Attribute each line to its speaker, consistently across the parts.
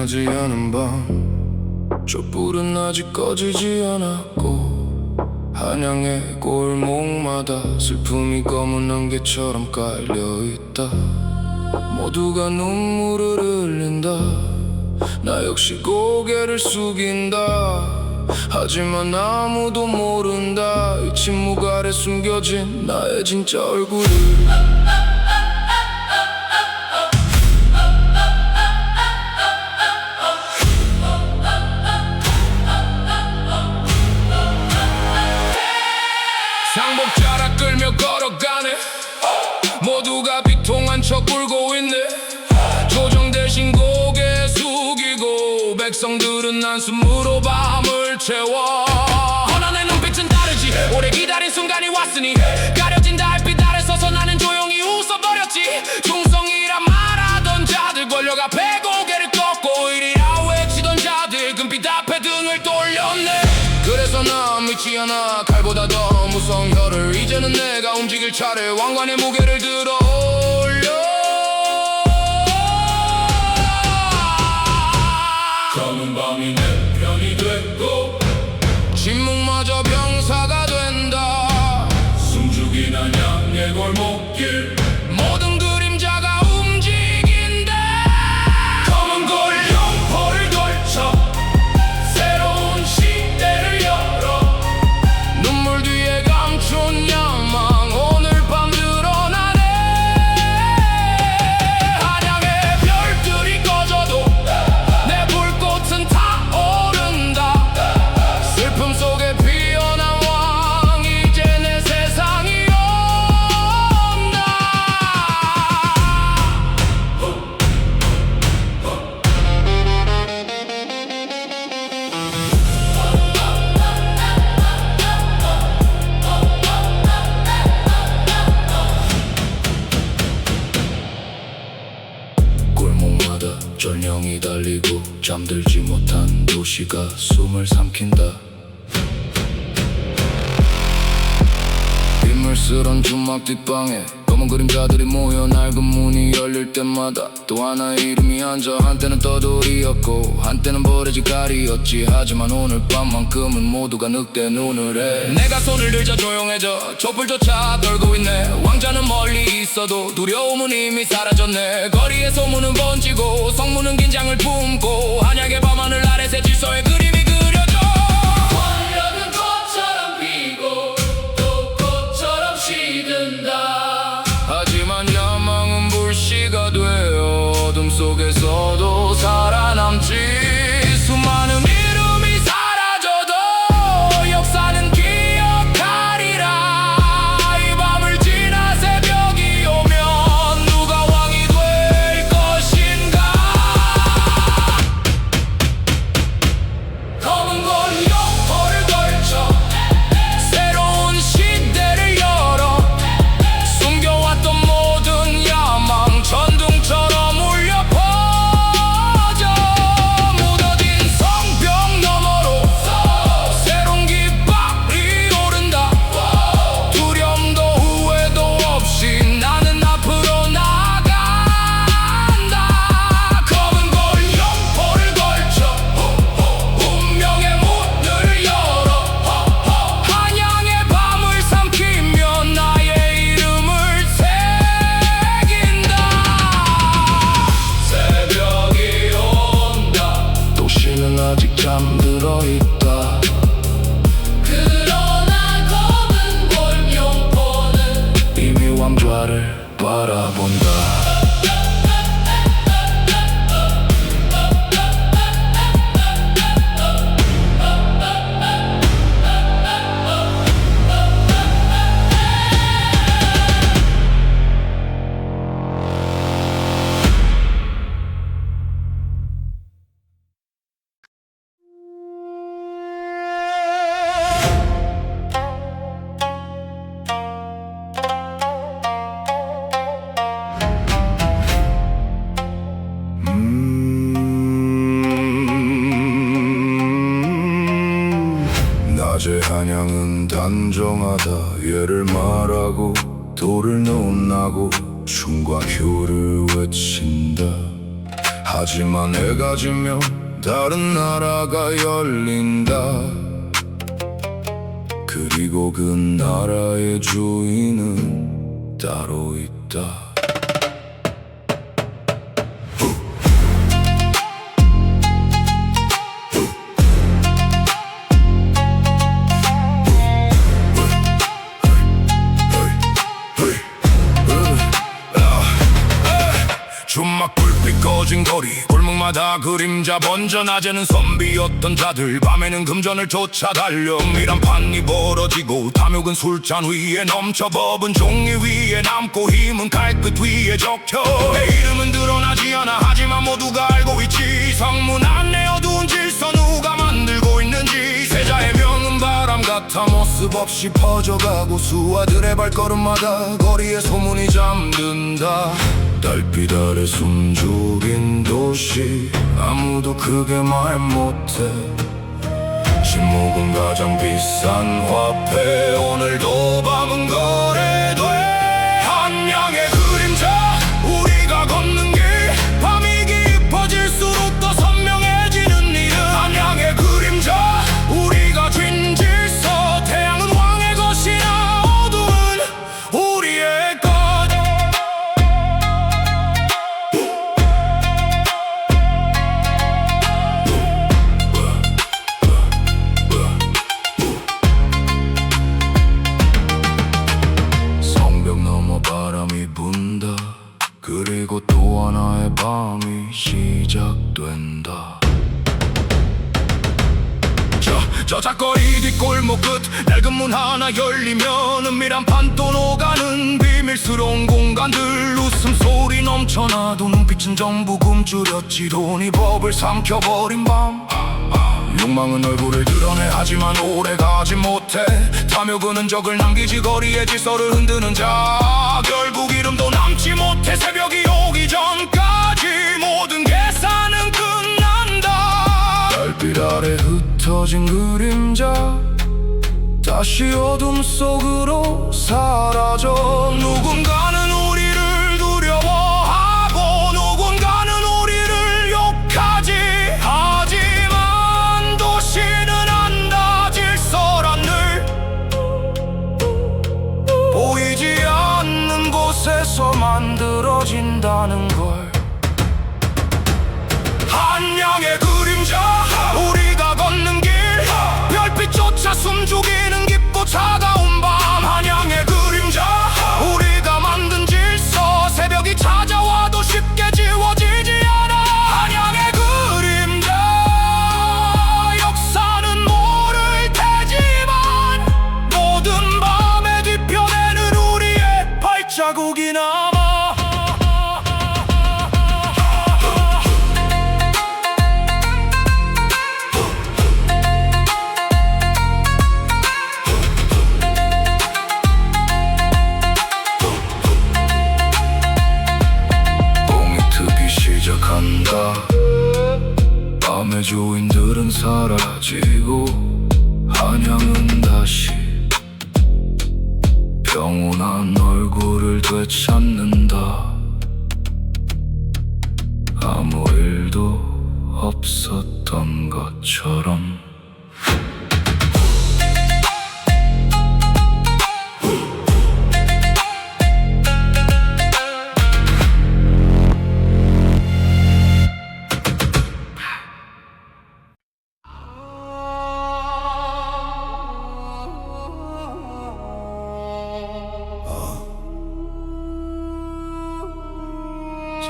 Speaker 1: 지나지 않은 밤 촛불은 아직 꺼지지 않았고 한양의 골목마다 슬픔이 검은 안개처럼 깔려있다. 모두가 눈물을 흘린다. 나 역시 고개를 숙인다. 하지만 아무도 모른다. 이 침묵 아래 숨겨진 나의 진짜 얼굴을. 상복자락 끌며 걸어가네. 모두가 비통한 척 울고 있네. 조정 대신 고개 숙이고 백성들은 한숨으로 밤을 채워. 허난의 눈빛은 다르지. 오래 기다린 순간이 왔으니 가려진 달빛 아래 서서 나는 조용히 웃어버렸지. 충성이라 말하던 자들 권력 앞에 고개를 꺾고 이리라 외치던 자들 금빛 앞에 등을 돌렸네. 그래서 난 믿지 않아. 칼보다 더 무서운 혀를. 이제는 내가 움직일 차례. 왕관의 무게를 들어 올려. 검은 밤이 내 편이 됐고 침묵마저 병사가 된다. 숨죽인 한양의 골목길 모든 그림자가 움직인다. 검은 골 영포를 걸쳐 새로운 시대를 열어. 눈물 뒤에 감춘 야망 오늘 밤 드러나네. 한양의 별들이 꺼져도 내 불꽃은 타오른다. 슬픔 속에 피어난 왕 이제 내 세상이 온다. 골목마다 전령이 달리고 잠들지 못한 도시가 숨을 삼킨다. 빗물스런 주막 뒷방에 검은 그림자들이 모여 낡은 문이 열릴 때마다 또 하나의 이름이 앉아. 한때는 떠돌이였고 한때는 버려진 칼이었지. 하지만 오늘 밤만큼은 모두가 늑대 눈을 해. 내가 손을 들자 조용해져. 촛불조차 떨고 있네. 왕자는 멀리 있어도 두려움은 이미 사라졌네. 거리에 소문은 번지고 성문은 긴장을 품고 한양의 밤하늘 아래 새 질서의 그림이 그려져. 권력은 꽃처럼 피고 또 꽃처럼 시든다. 하지만 야망은 불씨가 되어 어둠 속에서도 살아남지. 수많은 이름이 사라져도 역사는 기억하리라. 이 밤을 지나 새벽이 오면 누가 왕이 될 것인가. 검은 골 영포를 걸쳐 새로운 시대를 열어. 숨겨왔던 모든 야망 전등처럼 울려 퍼져. 묻어진 성벽 너머로 새로운 깃발이 오른다. 두려움도 후회도 없이 나는 앞으로 나아간다. 검은 골 영포를 걸쳐 운명의 문을 열어. 한양의 밤을 삼키며 나의 이름을 새긴다. 새벽이 온다. 도시는 아직 잠들어 있다. 그러나 검은 골 영포는 이미 왕좌를 바라본다. 낮에 한양은 단정하다. 예를 말하고 돌을 놓나고 춤과 효를 외친다. 하지만 해가 지면 다른 나라가 열린다. 그리고 그 나라의 주인은 따로 있다. 주막 불빛 꺼진 거리, 골목마다 그림자 번져. 낮에는 선비였던 자들, 밤에는 금전을 쫓아 달려. 은밀한 판이 벌어지고 탐욕은 술잔 위에 넘쳐. 법은 종이 위에 남고 힘은 칼끝 위에 적혀. 내 이름은 드러나지 않아. 하지만 모두가 알고 있지. 성문 안에 어두운 질서 누가 만들고 있는지. 세자의 명은 바람 같아 모습 없이 퍼져가고. 수하들의 발걸음마다 거리에 소문이 잠든다. 달빛 아래 숨죽인 도시, 아무도 크게 말 못해. 신목은 가장 비싼 화폐, 오늘도 밤은 거래돼. 한 양의 그림자, 우리가 걷는 길. 밤이 깊어질수록 더 선명해지는 일은 한 양의 그림자, 우리가 쥔 질서. 태양은 왕의 것이나 어둠은 우리의 것. 그리고 또 하나의 밤이 시작된다. 저작거리 뒷골목 끝 낡은 문 하나 열리면 은밀한 판도 녹아는 비밀스러운 공간들. 웃음소리 넘쳐나도 눈빛은 전부 굶주렸지. 돈이 법을 삼켜버린 밤. 욕망은 얼굴을 드러내 하지만 오래가지 못해. 탐욕은 흔적을 남기지 거리의 질서를 흔드는 자. 결국 이름도 남지 못해. 새벽이 오기 전까지 모든 계산은 끝난다. 달빛 아래 흩어진 그림자 다시 어둠 속으로 사라져. 누군가는 우리를 두려워하고 누군가는 우리를 욕하지. 하지만 도시는 안다. 질서란 늘 보이지 않는 곳에서 만들어진다는 걸. 한 양의 그림자, 우리가 걷는 길. 별빛조차 숨죽이는 깊고 차가운 밤. 한 양의 그림자, 우리가 만든 질서. 새벽이 찾아와도 쉽게 지워지지 않아. 한 양의 그림자, 역사는 모를 테지만 모든 밤의 뒤편에는 우리의 발자국이 남아. 밤의 주인들은 사라지고 한양은 다시 평온한 얼굴을 되찾는다. 아무 일도 없었던 것처럼.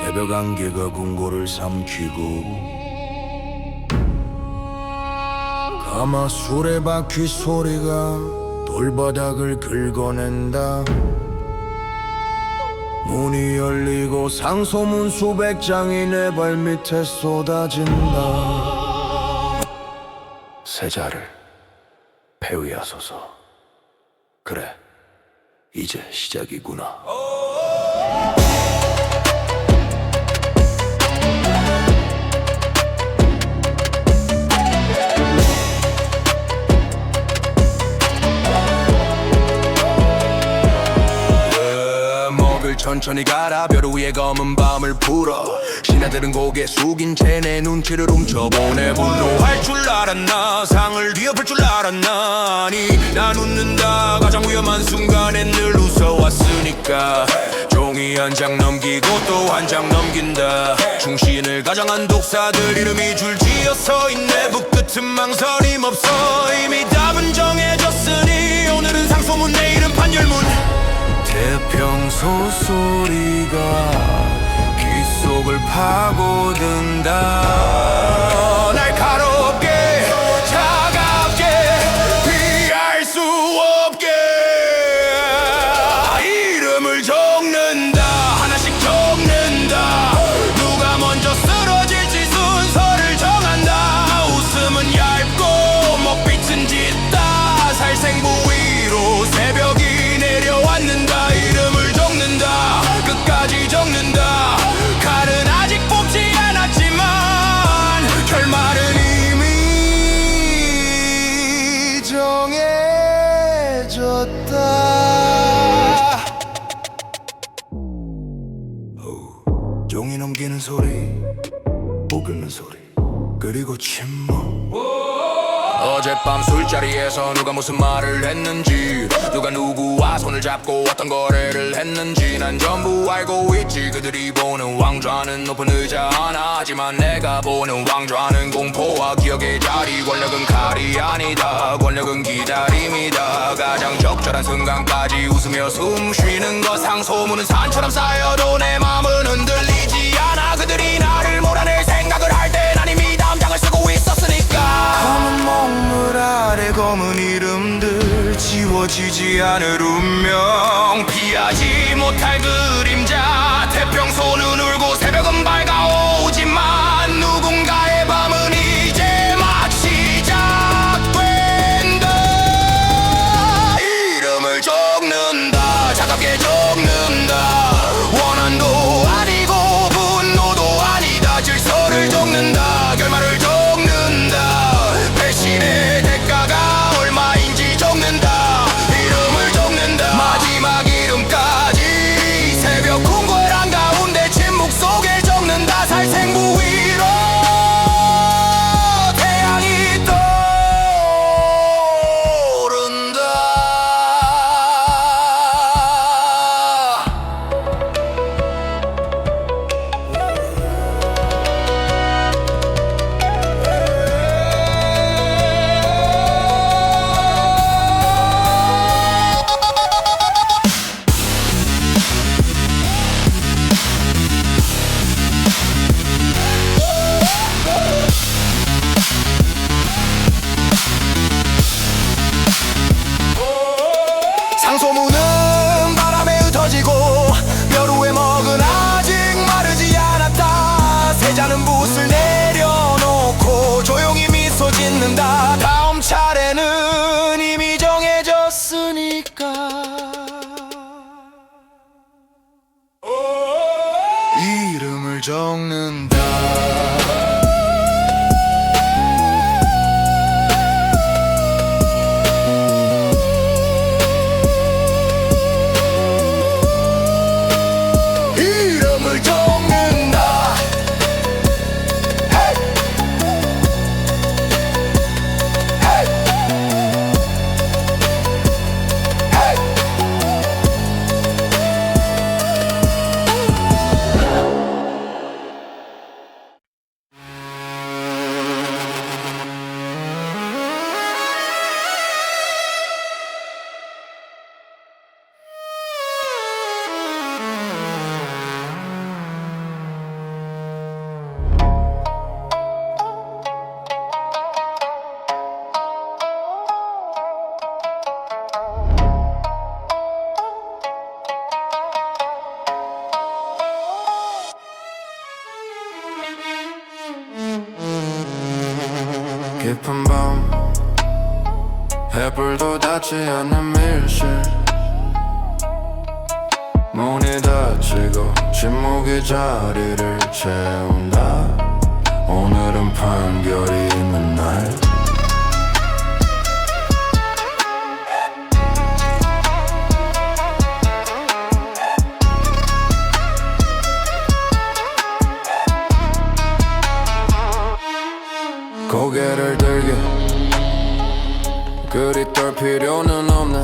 Speaker 1: 새벽 안개가 궁궐을 삼키고 가마 수레바퀴 소리가 돌바닥을 긁어낸다. 문이 열리고 상소문 수백 장이 내 발밑에 쏟아진다. 세자를 폐위하소서. 그래, 이제 시작이구나.
Speaker 2: 천천히 가라 별 위에 검은 밤을 풀어 신하들은 고개 숙인 채 내 눈치를 훔쳐보네 분노할 줄 알았나 상을 뒤엎을 줄 알았나 아니 난 웃는다 가장 위험한 순간엔 늘 웃어왔으니까 종이 한 장 넘기고 또 한 장 넘긴다 충신을 가장한 독사들 이름이 줄지어 서있네 붓끝은 망설임 없어 이미 답은 정해졌으니 오늘은 상소문 내일은 판결문 태평소 소리가 귀 속을 파고든다 날카롭게 차갑게 피할 수 없게 이름을 적는다 하나씩 적는다 누가 먼저 쓰러질지 순서를 정한다 웃음은 얇고 먹빛은 짙다 살생부 위로 새벽이 내려왔는다 이름을 적는다 끝까지 적는다 칼은 아직 뽑지 않았지만 결말은 이미 정해졌다 종이 넘기는 소리 못 긁는 소리 그리고 침묵 어젯밤 술자리에서 누가 무슨 말을 했는지 누가 누구와 손을 잡고 어떤 거래를 했는지 난 전부 알고 있지 그들이 보는 왕좌는 높은 의자 하나 하지만 내가 보는 왕좌는 공포와 기억의 자리 권력은 칼이 아니다 권력은 기다림이다 가장 적절한 순간까지 웃으며 숨 쉬는 것 상소문은 산처럼 쌓여도 내 맘은 흔들리지 않아 그들이 나를 몰아낼 생각을 할 때 난 이미 담장을 쓰고 있었으니까 검은 먹물 아래 검은 이름들 지워지지 않을 운명 피하지 못할 그림자 태평소는 울고 새벽은 밝아오지만 누군가의 밤은 이제 막 시작된다 이름을 적는다 차갑게 적는다 원한도 아니고 분노도 아니다 질서를 적는다 결말을 적는다 배신의 대가가 얼마인지 적는다 이름을 적는다 마지막 이름까지 새벽 궁궐 한가운데 침묵 속에 적는다 살생부 위로 태양이 떠오른다 상소문은 바람에 흩어지고 별 위에 먹은 아직 마르지 않았다 세자는 붓을 내려놓고 조용히 미소 짓는다 다음 차례는 이미 정해졌으니까 이름을 적는다 이름을 적는다 깊은 밤 햇불도 닿지 않는 밀실 문이 닫히고 침묵이 자리를 채운다 오늘은 판결이 있는 날
Speaker 1: 고개를 들게 그리 떨 필요는 없네.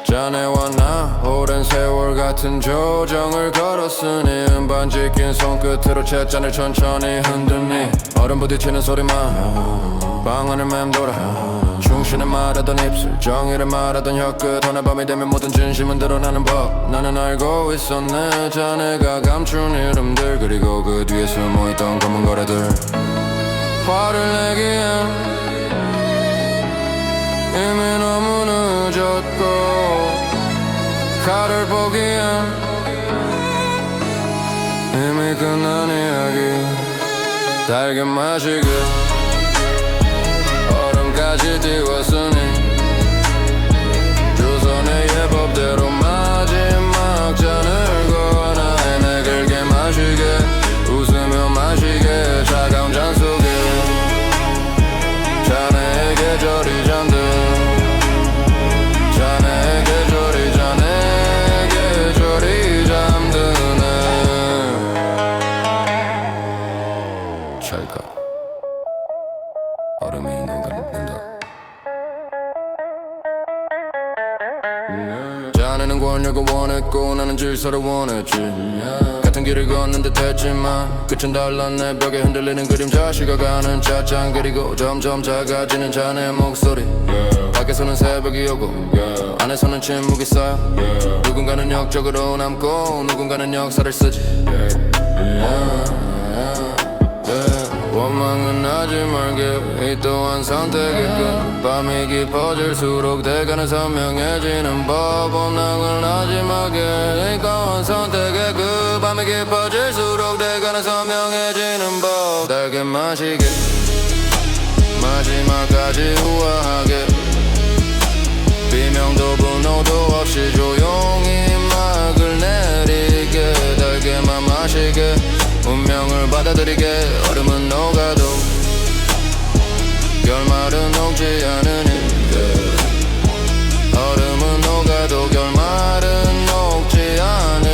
Speaker 1: 자네와 나 오랜 세월 같은 조정을 걸었으니 은반지 낀 손끝으로 찻잔을 천천히 흔드니 얼음 부딪히는 소리만 방안을 맴돌아 충신을 말하던 입술 정의를 말하던 혀끝 어느 밤이 되면 모든 진심은 드러나는 법 나는 알고 있었네. 자네가 감춘 이름들 그리고 그 뒤에 숨어있던 검은 거래들 화를 내기엔 이미 너무 늦었고 칼을 보기엔 이미 끝난 이야기. 달걀 마시게 얼음까지 띄웠으니 조선의 예법대로 마지막 잔을 권하에 내 길게 마시게 웃으며 마시게 차가운 잔 속에 자네의 계절이 잠든 자네의 계절이 자네의 계절이 잠드네. 찰까 얼음이 녹아는다. 자네는 권력을 원했고 나는 질서를 원했지. 같은 길을 걷는 듯 했지만 끝은 달랐네. 벽에 흔들리는 그림자 식어가는 찻잔 그리고 점점 작아지는 자네의 목소리. 밖에서는 새벽이 오고 안에서는 침묵이 쌓여 누군가는 역적으로 남고 누군가는 역사를 쓰지. 원망은 하지 말게 이 또한 선택의 끝. 밤이 깊어질수록 대가는 선명해지는 법. 원망은 하지 말게 이 또한 선택의 끝. 밤이 깊어질수록 대가는 선명해지는 법. 달게 마시게 마지막까지 우아하게 비명도 분노도 없이 조용히 막을 내리게. 달게만 마시게 운명을 받아들이게. 얼음은 녹아도 결말은 녹지 않으니 얼음은 녹아도 결말은 녹지 않은데.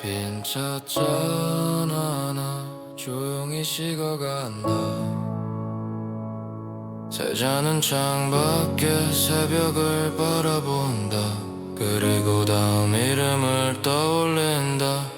Speaker 1: 빈 찻잔 하나 조용히 식어간다. 세 잔은 창밖에 새벽을 바라본다. 그리고 다음 이름을 떠올린다.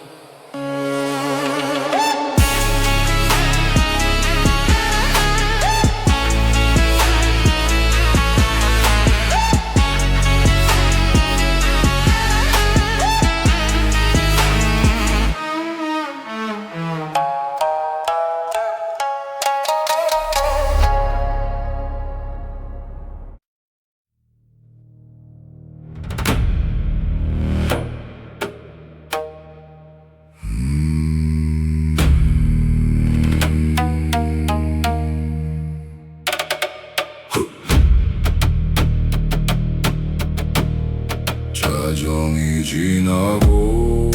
Speaker 1: 자정이 지나고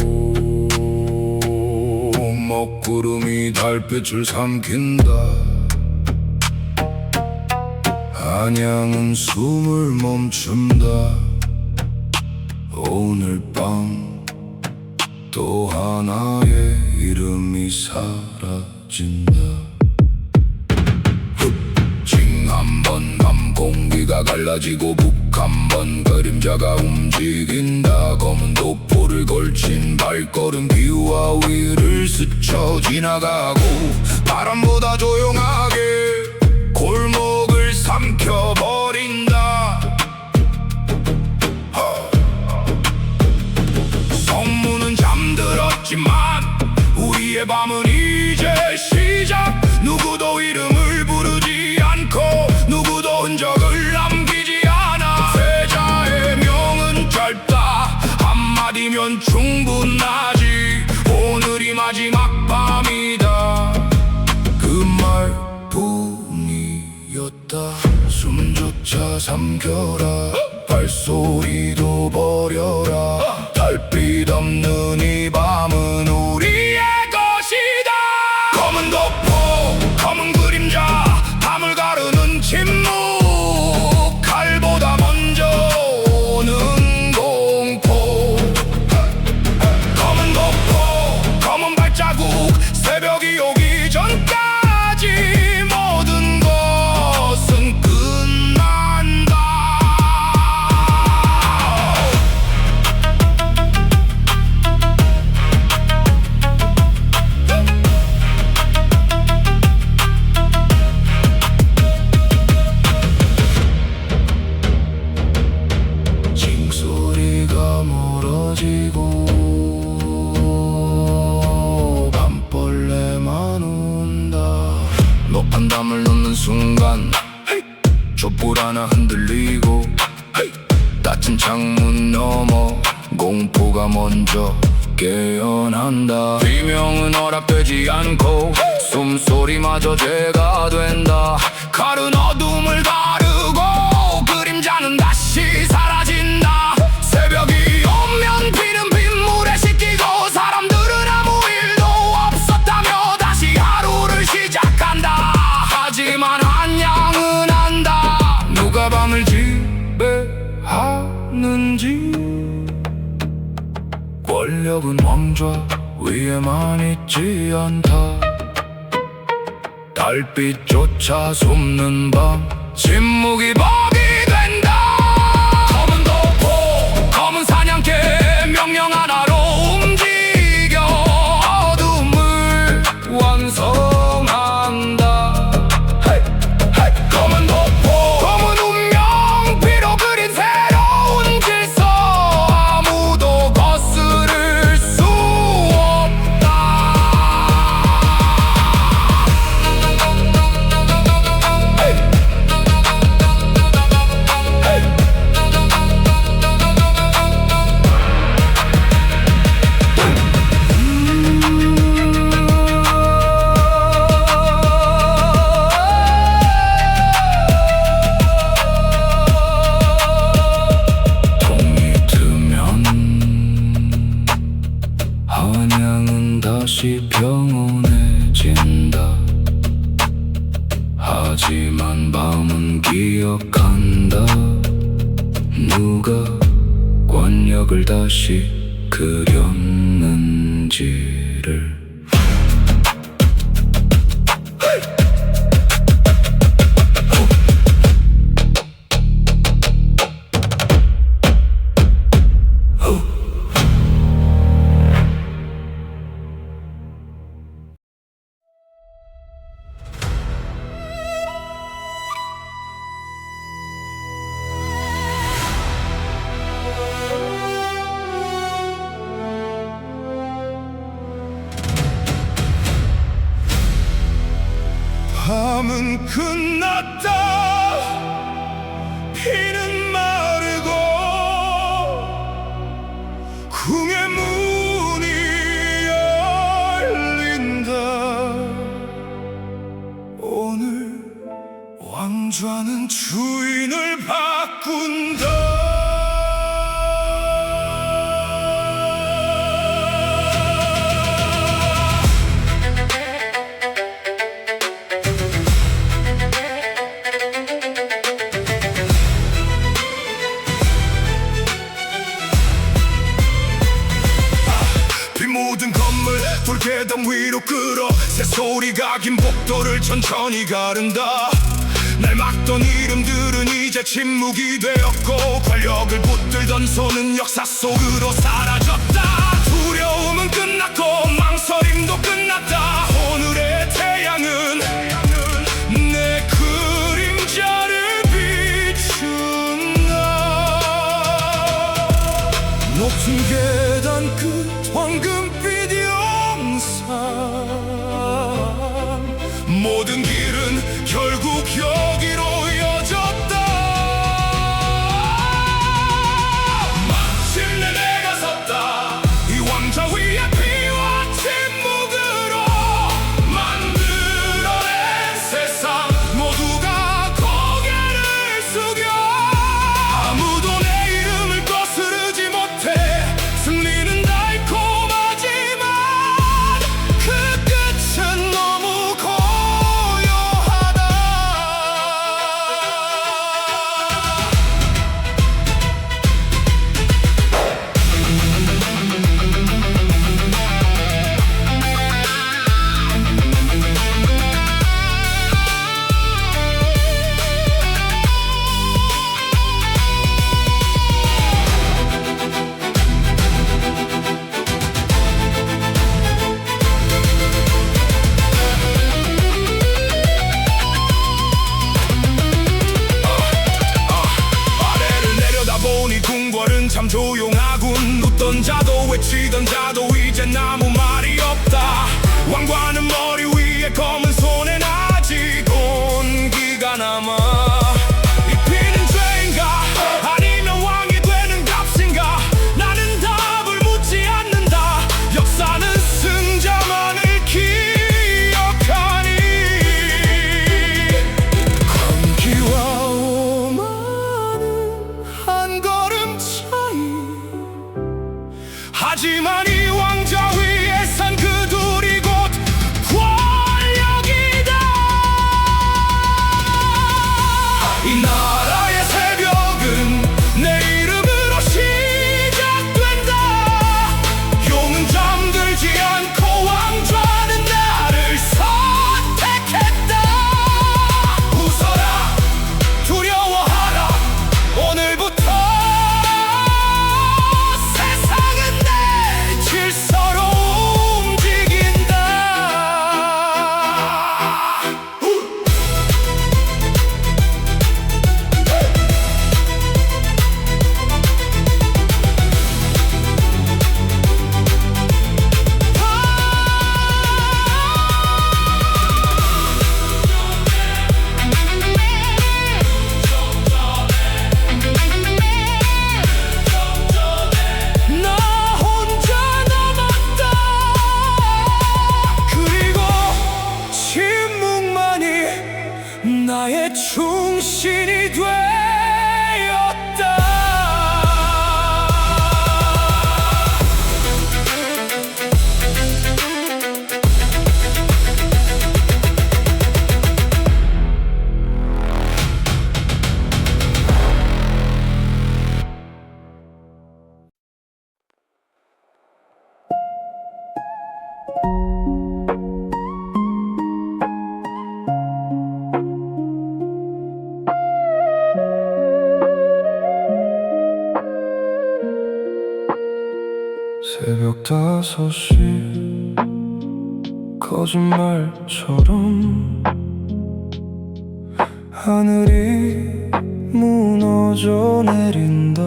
Speaker 1: 먹구름이 달빛을 삼킨다. 한양은 숨을 멈춘다. 오늘 밤 또 하나의 이름이 사라진다. 징 한번 밤 공기가 갈라지고 북 한번 그림자가 움직인다. 검은 도포를 걸친 발걸음 기와 위를 스쳐 지나가고 바람보다 조용하게 골목을 삼켜버린다.
Speaker 2: 우리의 밤은 이제 시작. 누구도 이름을 부르지 않고 누구도 흔적을 남기지 않아. 패자의 명은 짧다. 한마디면 충분하지. 오늘이 마지막 밤이다. 그 말뿐이었다. 숨조차 삼켜라. 발소리도 버려라. 달빛 없는 이 밤은 우리의 것이다. 검은 도포 검은 그림자 밤을 가르는 침묵. 칼보다 먼저 오는 공포. 검은 도포 검은 발자국 새벽이 오기 전까지 모든 것은 끝난다. 징소리가 멀어지고 밤벌레만 운다. 높은 담을 놓는 순간 촛불 하나 흔들리고 닫힌 창문 너머 공포가 먼저 깨어난다. 비명은 허락되지 않고 숨소리마저 죄가 된다. 칼은 어둠을 가르고 그림자는 다시 사라진다. 새벽이 오면 비는 빗물에 씻기고 사람들은 아무 일도 없었다며 다시 하루를 시작한다. 하지만 한 양은 안다. 누가 밤을 지배하는지. 권력은 왕좌 위에만 있지 않다. 달빛조차 숨는 밤 침묵이 법이 된다. 검은 도포 검은 사냥개 명령 하나로 움직여 어둠을 완성한다. 검은 도포 검은 운명 피로 그린 새로운 질서. 아무도 거스를 수 없다. 동이 트면 한양은 다시 평온해진다. 하지만 밤은 기억한다. 누가 권력을 다시 그렸는지를. 밤은 끝났다. 피는 마르고 궁의 문이 열린다. 오늘 왕좌는 주인을 바꾼다. 모든 건물 돌계단 위로 끌어 새소리가 긴 복도를 천천히 가른다. 날 막던 이름들은 이제 침묵이 되었고 권력을 붙들던 손은 역사 속으로 사라졌다. 두려움은 끝났고 망설임도 끝났다. 오늘의 태양은 내 그림자를 비춘다. 높은 계단 끝 황금빛 용서 모든 길은 결국 여기로 이어졌다. 마침내 내가 섰다. 이 왕좌 위에 피와 침묵으로 만들어낸 세상, 모두가 고개를 숙여 아무도 내 이름을 거스르지 못해. 승리는 달콤하지만 그 끝은 너무 고요하다. 아래를 내려다보니 궁궐은 참 조용하군. 웃던 자도 외치던 자도 이젠 아무 말이 없다. 왕관은 머리 위에, 검은 손엔 아직 온기가 남아. 이 피는 죄인가 아니면 왕이 되는 값인가? 나는 답을 묻지 않는다. 역사는 승자만을 기억하니. 감기와 오만은 한 걸음 차이. 하지만 이 왕좌 위에 산 그 둘이 곧 권력이다. 이 나라의 새벽은 내 이름으로 시작된다. 용은 잠들지 않고 왕좌는 나를 선택했다. 웃어라, 두려워하라. 오늘부터 세상은 내 질서로 움직인다. 나 혼자 남았다. 그리고 침묵만이 나의 충신이 되었다. 새벽 5시 거짓말처럼 하늘이 무너져 내린다.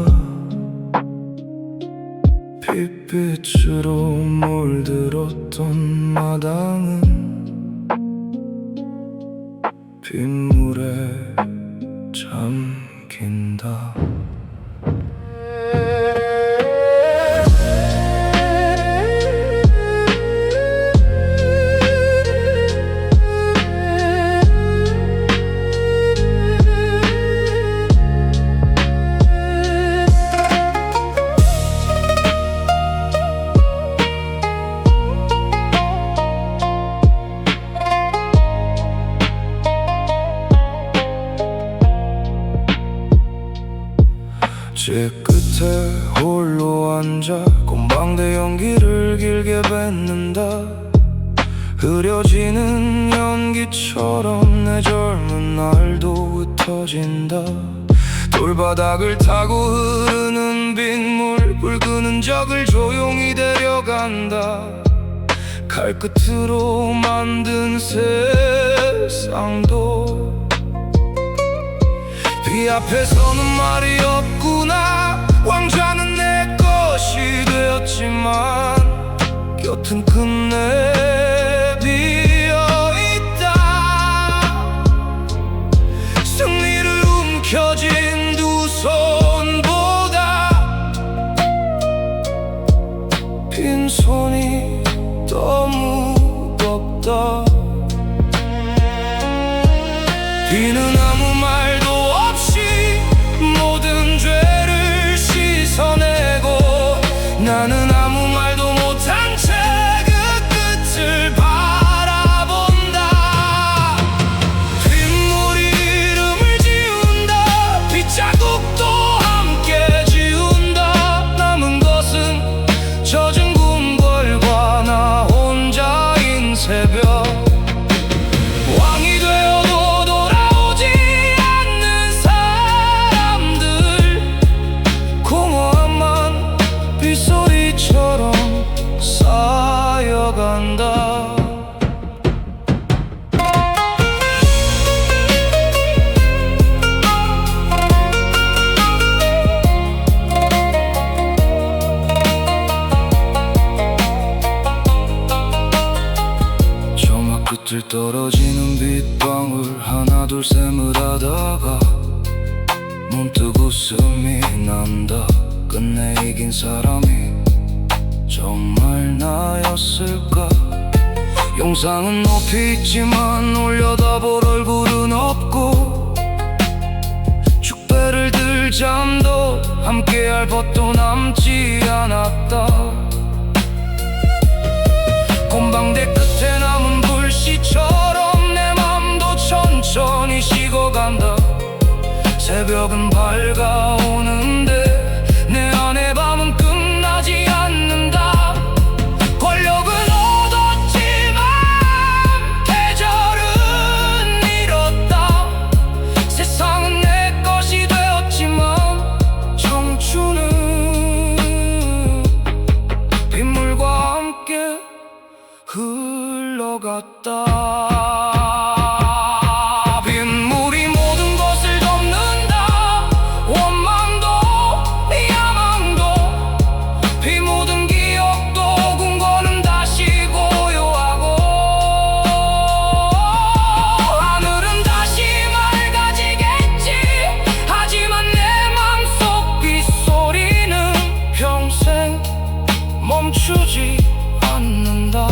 Speaker 2: 핏빛으로 물들었던 마당은 빗물에 잠긴다. 집 끝에 홀로 앉아 곰방대 연기를 길게 뱉는다. 흐려지는 연기처럼 내 젊은 날도 흩어진다. 돌바닥을 타고 흐르는 빗물, 불 끄는 적을 조용히 데려간다. 칼끝으로 만든 세상도 비 앞에서는 말이 없구나. 왕좌는 내 것이 되었지만 곁은 끝내
Speaker 1: 빈손이 더 무겁다. 비는 아무 말도 없이 모든 죄를 씻어내고 나는 아무 말도 못한 채 그 끝을 바라본다. 빗물이 이름을 지운다. 빗자국도 함께 지운다. 남은 것은 젖은 궁궐과 나 혼자인 새벽. 왕이 되어도 돌아오지 않는 사람들, 공허함만 빗소리처럼 쌓여간다. 저막 끝을 떨어지는 빗방울 하나 둘 셈을 하다가 문득 웃음이 난다. 끝내 이긴 사람이 정말 나였을까? 영상은 높이 있지만 올려다볼 얼굴은 없고 축배를 들 잠도 함께할 벗도 남지 않았다. 곤방대 끝에 남은 불씨처럼 내 맘도 천천히 식어간다. 새벽은 밝아오는데 내 안의 밤은 끝나지 않는다. 권력은 얻었지만 계절은 잃었다. 세상은 내 것이 되었지만 청춘은 빗물과 함께 흘러갔다. 빗물이 모든 것을 덮는다. 원망도 야망도 비 묻은 기억도 궁궐은 다시 고요하고 하늘은 다시 맑아지겠지. 하지만 내 맘속 빗소리는 평생 멈추지 않는다.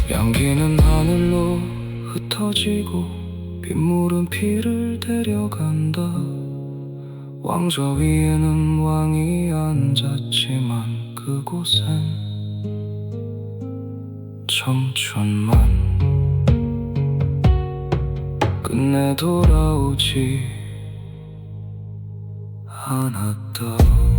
Speaker 1: 향기는 하늘로 흩어지고 빗물은 피를 데려간다. 왕좌 위에는 왕이 앉았지만 그곳엔 청춘만 끝내 돌아오지 않았다.